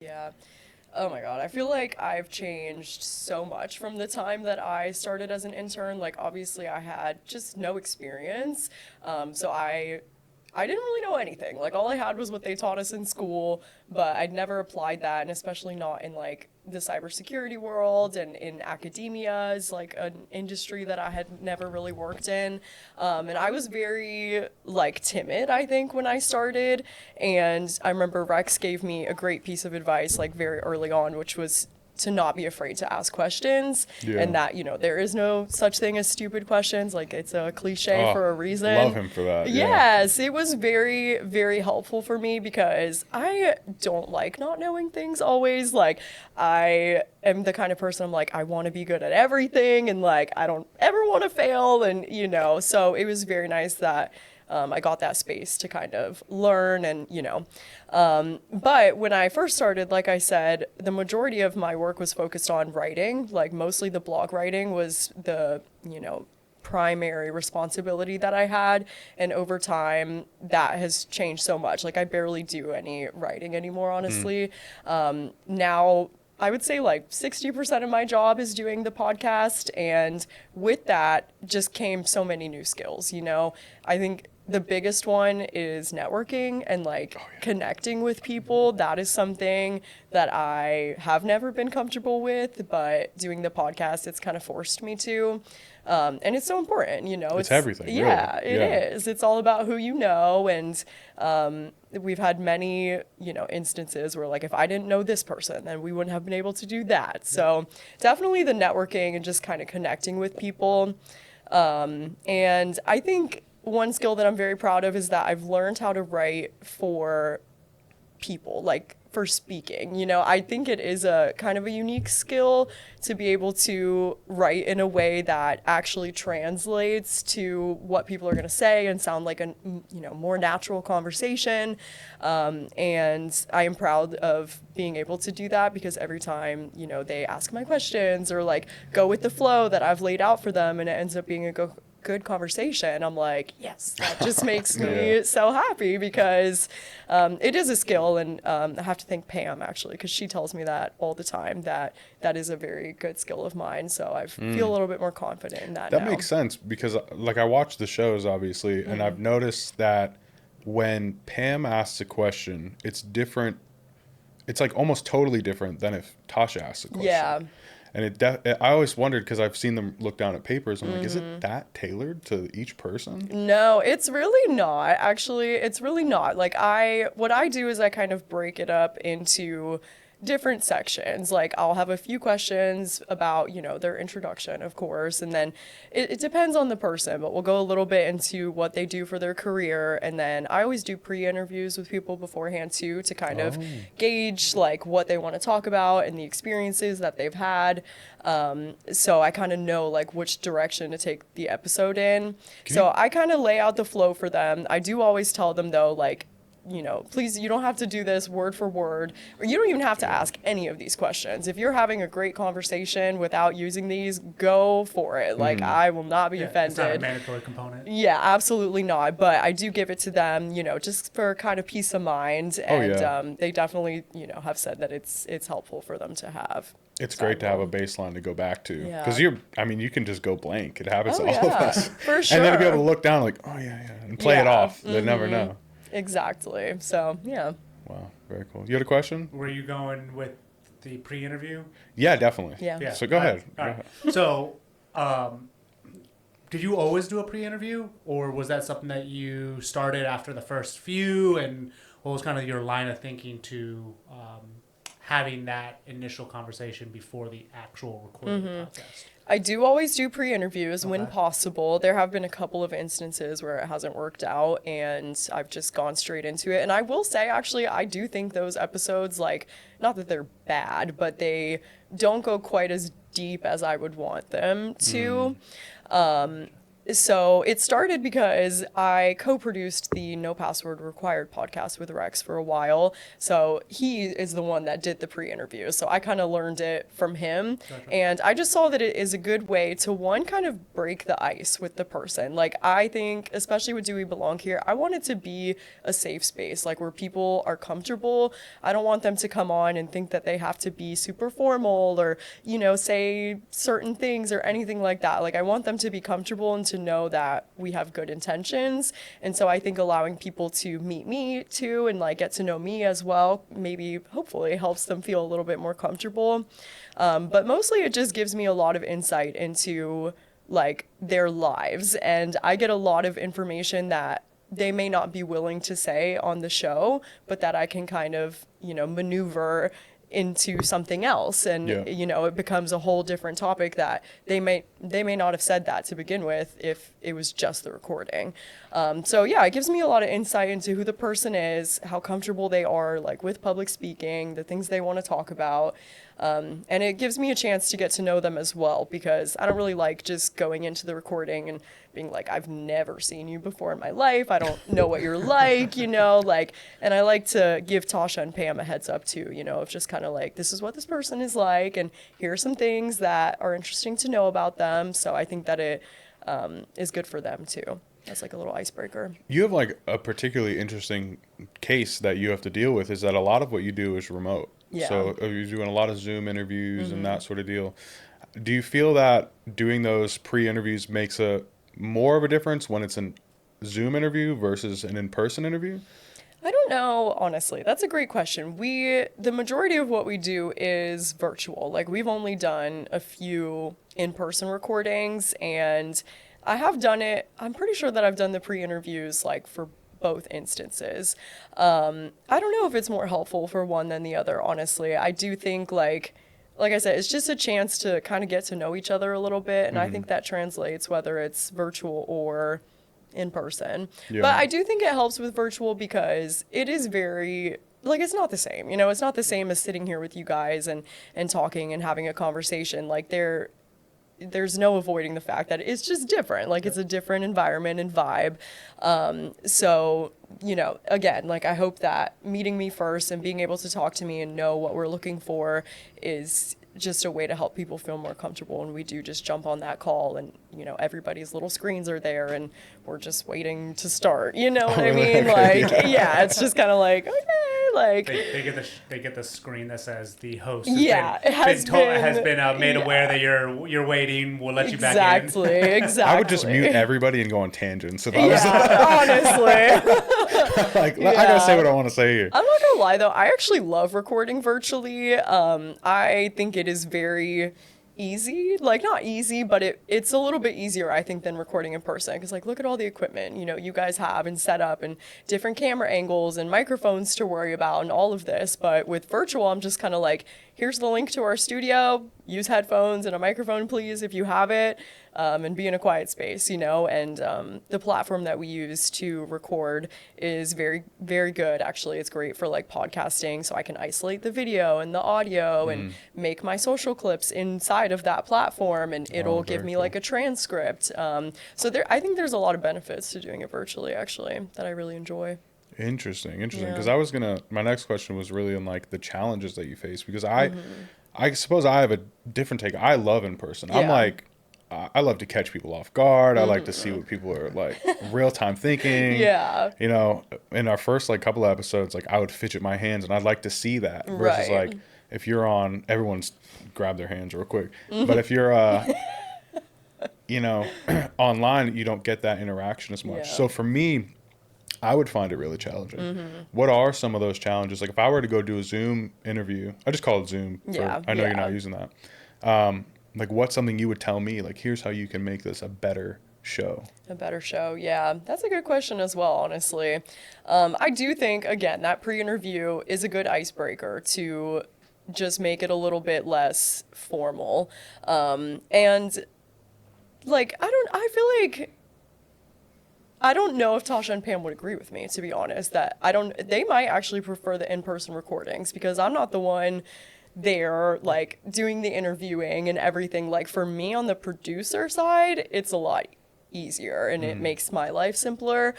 Yeah. Oh my God. I feel like I've changed so much from the time that I started as an intern. Like, obviously, I had just no experience. So I didn't really know anything. Like, all I had was what they taught us in school, but I'd never applied that, and especially not in like the cybersecurity world and in academia is like an industry that I had never really worked in. And I was very like timid, I think, when I started. And I remember Rex gave me a great piece of advice like very early on, which was to not be afraid to ask questions, Yeah. and that, there is no such thing as stupid questions. Like, it's a cliche Oh, for a love reason. him for that. Yeah. Yes, it was very, very helpful for me because I don't like not knowing things always. Like, I am the kind of person, I'm like, I want to be good at everything, and like, I don't ever want to fail. And, so it was very nice that I got that space to kind of learn but when I first started, like I said, the majority of my work was focused on writing. Like, mostly the blog writing was the, primary responsibility that I had. And over time, that has changed so much. Like, I barely do any writing anymore, honestly. Now, I would say like 60% of my job is doing the podcast. And with that just came so many new skills. I think the biggest one is networking and like connecting with people. That is something that I have never been comfortable with, but doing the podcast, it's kind of forced me to. And it's so important, It's everything, really. Yeah, it Yeah. is. It's all about who you know. And we've had many, instances where like, if I didn't know this person, then we wouldn't have been able to do that. So definitely the networking and just kind of connecting with people. And I think one skill that I'm very proud of is that I've learned how to write for people, like for speaking. I think it is a kind of a unique skill to be able to write in a way that actually translates to what people are going to say and sound like a more natural conversation. And I am proud of being able to do that because every time they ask my questions or like go with the flow that I've laid out for them and it ends up being a good conversation, I'm like, yes, that just makes me Yeah. so happy because it is a skill. And I have to thank Pam, actually, because she tells me that all the time, that that is a very good skill of mine. So I feel a little bit more confident in that That now. makes sense because, like, I watch the shows, obviously, and I've noticed that when Pam asks a question, it's different. It's like almost totally different than if Tasha asks a question. Yeah. And I always wondered because I've seen them look down at papers. I'm like, is it that tailored to each person? No, it's really not. Actually, it's really not. Like, what I do is I kind of break it up into different sections. Like, I'll have a few questions about, their introduction, of course, and then it depends on the person, but we'll go a little bit into what they do for their career. And then I always do pre-interviews with people beforehand too, to kind of gauge like what they want to talk about and the experiences that they've had. So I kind of know like which direction to take the episode in. So I kind of lay out the flow for them. I do always tell them though, like, please, you don't have to do this word for word, or you don't even have to ask any of these questions. If you're having a great conversation without using these, go for it. Like, I will not be offended. It's not a mandatory component. Yeah, absolutely not. But I do give it to them, just for kind of peace of mind. And yeah. they definitely, have said that it's helpful for them to have. It's great to have a baseline to go back to Yeah. because you can just go blank. It happens Oh, to all of yeah, us. for sure. And then to be able to look down like, oh yeah, and play it Yeah. off. They never know. Exactly. So, yeah. Wow, very cool. You had a question? Were you going with the pre-interview? Yeah, definitely. Yeah. So go ahead. All right. So, did you always do a pre-interview, or was that something that you started after the first few? And what was kind of your line of thinking to having that initial conversation before the actual recording podcast? I do always do pre-interviews when Okay. possible. There have been a couple of instances where it hasn't worked out and I've just gone straight into it. And I will say, actually, I do think those episodes, like, not that they're bad, but they don't go quite as deep as I would want them to. So it started because I co-produced the No Password Required podcast with Rex for a while. So he is the one that did the pre-interview. So I kind of learned it from him. Gotcha. And I just saw that it is a good way to, one, kind of break the ice with the person. Like, I think, especially with Do We Belong Here, I want it to be a safe space, like where people are comfortable. I don't want them to come on and think that they have to be super formal or, you know, say certain things or anything like that. Like, I want them to be comfortable and to know that we have good intentions. And so I think allowing people to meet me too and like get to know me as well, maybe hopefully helps them feel a little bit more comfortable. But mostly it just gives me a lot of insight into like their lives, and I get a lot of information that they may not be willing to say on the show, but that I can kind of, you know, maneuver into something else, and Yeah. you know, it becomes a whole different topic that they may not have said that to begin with if it was just the recording. So yeah, it gives me a lot of insight into who the person is, how comfortable they are like with public speaking, the things they want to talk about. And it gives me a chance to get to know them as well, because I don't really like just going into the recording and being like, I've never seen you before in my life. I don't know what you're like, you know, like, and I like to give Tasha and Pam a heads up too, you know, of just kind of like, this is what this person is like, and here are some things that are interesting to know about them. So I think that it is good for them too. That's like a little icebreaker. You have like a particularly interesting case that you have to deal with, is that a lot of what you do is remote. Yeah. So you're doing a lot of Zoom interviews and that sort of deal. Do you feel that doing those pre-interviews makes a more of a difference when it's a Zoom interview versus an in-person interview? I don't know, honestly. That's a great question. The majority of what we do is virtual. Like, we've only done a few in-person recordings, and I have done it. I'm pretty sure that I've done the pre-interviews like for both instances. I don't know if it's more helpful for one than the other, honestly. I do think like I said, it's just a chance to kind of get to know each other a little bit, and I think that translates whether it's virtual or in person. Yeah. But I do think it helps with virtual because it is very, like, it's not the same. You know, it's not the same as sitting here with you guys and talking and having a conversation. Like, there's no avoiding the fact that it's just different. Like, it's a different environment and vibe. So, you know, again, like, I hope that meeting me first and being able to talk to me and know what we're looking for is just a way to help people feel more comfortable. And we do just jump on that call, and, you know, everybody's little screens are there and we're just waiting to start. You know what I mean? Like, yeah, it's just kind of like, okay, like, they get the screen that says the host has been made aware that you're waiting. We'll let you back in. Exactly. I would just mute everybody and go on tangents if I was honestly. like, I gotta say what I want to say here. I'm not gonna lie though, I actually love recording virtually. I think it is very easy, like not easy, but it's a little bit easier, I think, than recording in person, because like, look at all the equipment, you know, you guys have and set up, and different camera angles and microphones to worry about and all of this. But with virtual, I'm just kind of like, here's the link to our studio, use headphones and a microphone please if you have it, and be in a quiet space, you know. And the platform that we use to record is very, very good. Actually, it's great for like podcasting, so I can isolate the video and the audio and make my social clips inside of that platform, and it'll give me like a transcript. So I think there's a lot of benefits to doing it virtually, actually, that I really enjoy. Interesting. Yeah. Because my next question was really on like the challenges that you face, because I suppose I have a different take. I love in person. I'm Yeah. like, I love to catch people off guard. I like to see what people are like, real time thinking. Yeah. You know, in our first like couple of episodes, like I would fidget my hands, and I'd like to see that versus Right. like if you're on, everyone's grab their hands real quick. But if you're, you know, online, you don't get that interaction as much. Yeah. So for me, I would find it really challenging. What are some of those challenges? Like if I were to go do a Zoom interview, I just call it Zoom. I know you're not using that. Like what's something you would tell me? Like, here's how you can make this a better show. A better show, yeah. That's a good question as well, honestly. I do think, again, that pre-interview is a good icebreaker to just make it a little bit less formal. And like, I don't know if Tasha and Pam would agree with me, to be honest, that they might actually prefer the in-person recordings, because I'm not the one there, like, doing the interviewing and everything. Like, for me on the producer side, it's a lot easier and it makes my life simpler.